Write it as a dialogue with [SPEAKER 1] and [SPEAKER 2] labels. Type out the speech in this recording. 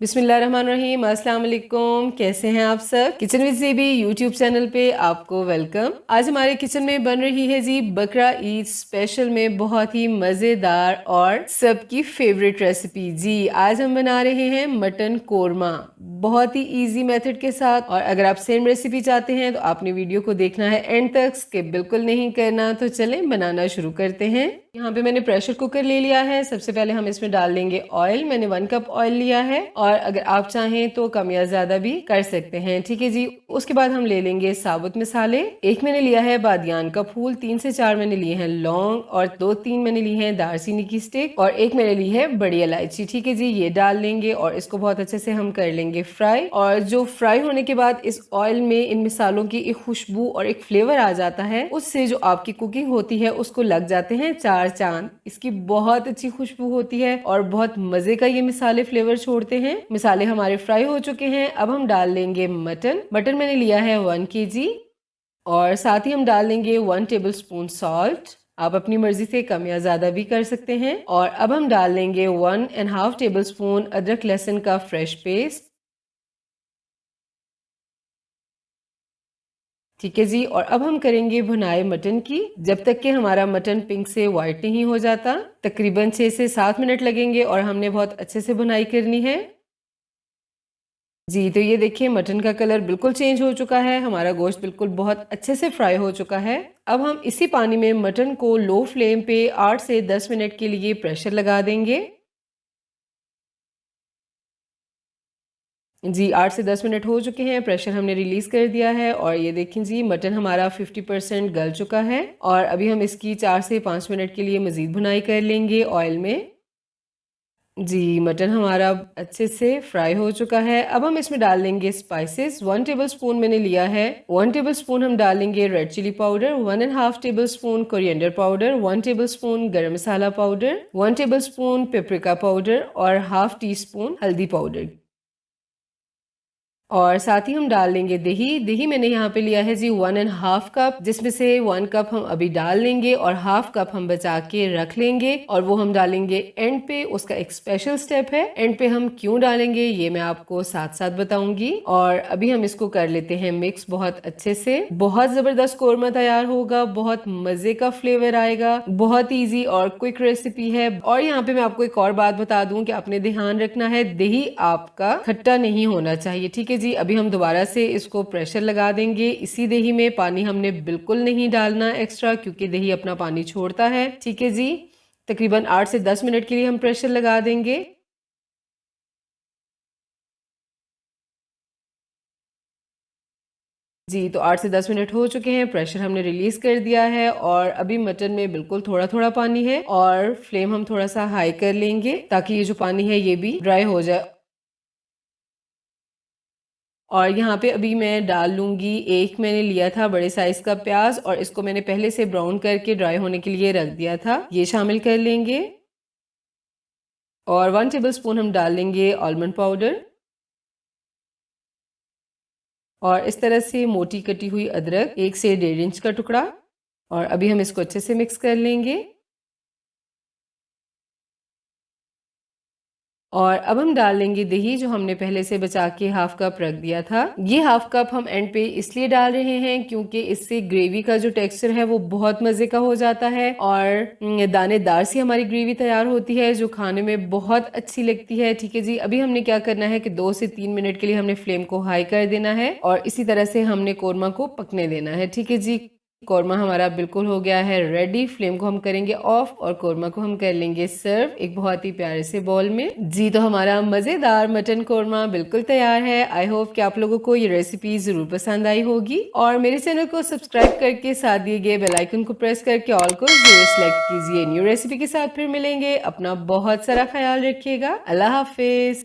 [SPEAKER 1] बिस्मिल्लाहिर्रहमानिर्रहीम, अस्सलाम वालेकुम। कैसे हैं आप सब? किचन विद ज़ेबी यूट्यूब चैनल पे आपको वेलकम। आज हमारे किचन में बन रही है जी बकरा ईद स्पेशल में बहुत ही मज़ेदार और सबकी फेवरेट रेसिपी। जी आज हम बना रहे हैं मटन कोरमा, बहुत ही इजी मेथड के साथ। और अगर आप सेम रेसिपी चाहते हैं तो आपने वीडियो को देखना है एंड तक, स्किप बिल्कुल नहीं करना। तो चलें बनाना शुरू करते हैं। यहाँ पे मैंने प्रेशर कुकर ले लिया है। सबसे पहले हम इसमें डाल देंगे ऑयल। मैंने 1 कप ऑयल लिया है और अगर आप चाहें तो कम या ज्यादा भी कर सकते हैं, ठीक है जी। उसके बाद हम ले लेंगे साबुत मसाले। एक मैंने लिया है बादियान का फूल, 3 से 4 मैंने लिए हैं लौंग और 2-3 मैंने ली हैं दालचीनी की स्टिक और एक मैंने ली है बड़ी इलायची, ठीक है जी। ये डाल लेंगे और इसको बहुत अच्छे से हम कर लेंगे फ्राई। और जो फ्राई होने के बाद इस ऑयल में इन मसालों की एक खुशबू और एक फ्लेवर आ जाता है, उससे जो आपकी कुकिंग होती है उसको लग जाते हैं 4 चांद। इसकी बहुत अच्छी खुशबू होती है और बहुत मजे का ये मसाले फ्लेवर छोड़ते हैं। मसाले हमारे फ्राई हो चुके हैं। अब हम डाल लेंगे मटन। मटन मैंने लिया है 1 kg और साथ ही हम डाल लेंगे 1 टेबलस्पून सॉल्ट। आप अपनी मर्जी से कम या ज्यादा भी कर सकते हैं। और अब हम डाल लेंगे 1.5 टेबलस्पून अदरक लहसुन का फ्रेश पेस्ट, ठीक है जी। और अब हम करेंगे भुनाई मटन की, जब तक कि हमारा मटन पिंक से व्हाइट नहीं हो जाता। तकरीबन 6 से 7 मिनट लगेंगे और हमने बहुत अच्छे से भुनाई करनी है। जी तो ये देखिए मटन का कलर बिल्कुल चेंज हो चुका है, हमारा गोश्त बिल्कुल बहुत अच्छे से फ्राई हो चुका है। अब हम इसी पानी में मटन को लो फ्लेम पे 8 से 10 मिनट के लिए प्रेशर लगा देंगे। जी 8 से 10 मिनट हो चुके हैं, प्रेशर हमने रिलीज कर दिया है और ये देखें जी मटन हमारा 50% गल चुका है। और अभी हम इसकी 4 से 5 मिनट के लिए मजीद भुनाई कर लेंगे ऑयल में। जी मटन हमारा अच्छे से फ्राई हो चुका है। अब हम इसमें डाल लेंगे स्पाइसेस। 1 टेबलस्पून मैंने लिया है। 1 टेबलस्पून हम डालेंगे red chilli powder, 1.5 tablespoon coriander powder, 1 tablespoon garam masala powder, 1 tablespoon paprika powder और हाफ टी स्पून हल्दी पाउडर। और साथ ही हम डाल लेंगे दही। दही मैंने यहाँ पे लिया है जी 1.5 कप, जिसमें से 1 कप हम अभी डाल लेंगे और हाफ कप हम बचा के रख लेंगे और वो हम डालेंगे एंड पे। उसका एक स्पेशल स्टेप है, एंड पे हम क्यों डालेंगे ये मैं आपको साथ साथ बताऊंगी। और अभी हम इसको कर लेते हैं मिक्स बहुत अच्छे से। बहुत जबरदस्त कोरमा तैयार होगा, बहुत मजे का फ्लेवर आएगा, बहुत ईजी और क्विक रेसिपी है। और यहाँ पे मैं आपको एक और बात बता दूं कि आपने ध्यान रखना है दही आपका खट्टा नहीं होना चाहिए, ठीक है जी। अभी हम दोबारा से इसको प्रेशर लगा देंगे। इसी दही में पानी हमने बिल्कुल नहीं डालना एक्स्ट्रा, क्योंकि दही अपना पानी छोड़ता है, ठीक है जी। तकरीबन 8 से 10 मिनट के लिए हम प्रेशर लगा देंगे। जी तो 8 से 10 मिनट हो चुके हैं, प्रेशर हमने रिलीज कर दिया है और अभी मटन में बिल्कुल थोड़ा थोड़ा पानी है और फ्लेम हम थोड़ा सा हाई कर लेंगे ताकि ये जो पानी है ये भी ड्राई हो जाए। और यहाँ पे अभी मैं डाल लूंगी, एक मैंने लिया था बड़े साइज का प्याज और इसको मैंने पहले से ब्राउन करके ड्राई होने के लिए रख दिया था, ये शामिल कर लेंगे। और 1 टेबलस्पून हम डाल लेंगे आलमंड पाउडर और इस तरह से मोटी कटी हुई अदरक 1 से 1.5 इंच का टुकड़ा। और अभी हम इसको अच्छे से मिक्स कर लेंगे। और अब हम डाल लेंगे दही, जो हमने पहले से बचा के हाफ कप रख दिया था। ये हाफ कप हम एंड पे इसलिए डाल रहे हैं क्योंकि इससे ग्रेवी का जो टेक्सचर है वो बहुत मजे का हो जाता है और दानेदार सी हमारी ग्रेवी तैयार होती है जो खाने में बहुत अच्छी लगती है, ठीक है जी। अभी हमने क्या करना है कि 2 से 3 मिनट के लिए हमने फ्लेम को हाई कर देना है और इसी तरह से हमने कोरमा को पकने देना है, ठीक है जी। कोरमा हमारा बिल्कुल हो गया है रेडी। फ्लेम को हम करेंगे ऑफ और कोरमा को हम कर लेंगे सर्व एक बहुत ही प्यारे से बॉल में। जी तो हमारा मजेदार मटन कोरमा बिल्कुल तैयार है। आई होप कि आप लोगों को ये रेसिपी जरूर पसंद आई होगी और मेरे चैनल को सब्सक्राइब करके साथ दिए गए बेल आइकन को प्रेस करके ऑल को जरूर सेलेक्ट कीजिए। न्यू रेसिपी के साथ फिर मिलेंगे। अपना बहुत सारा ख्याल रखिएगा। अल्लाह हाफिज।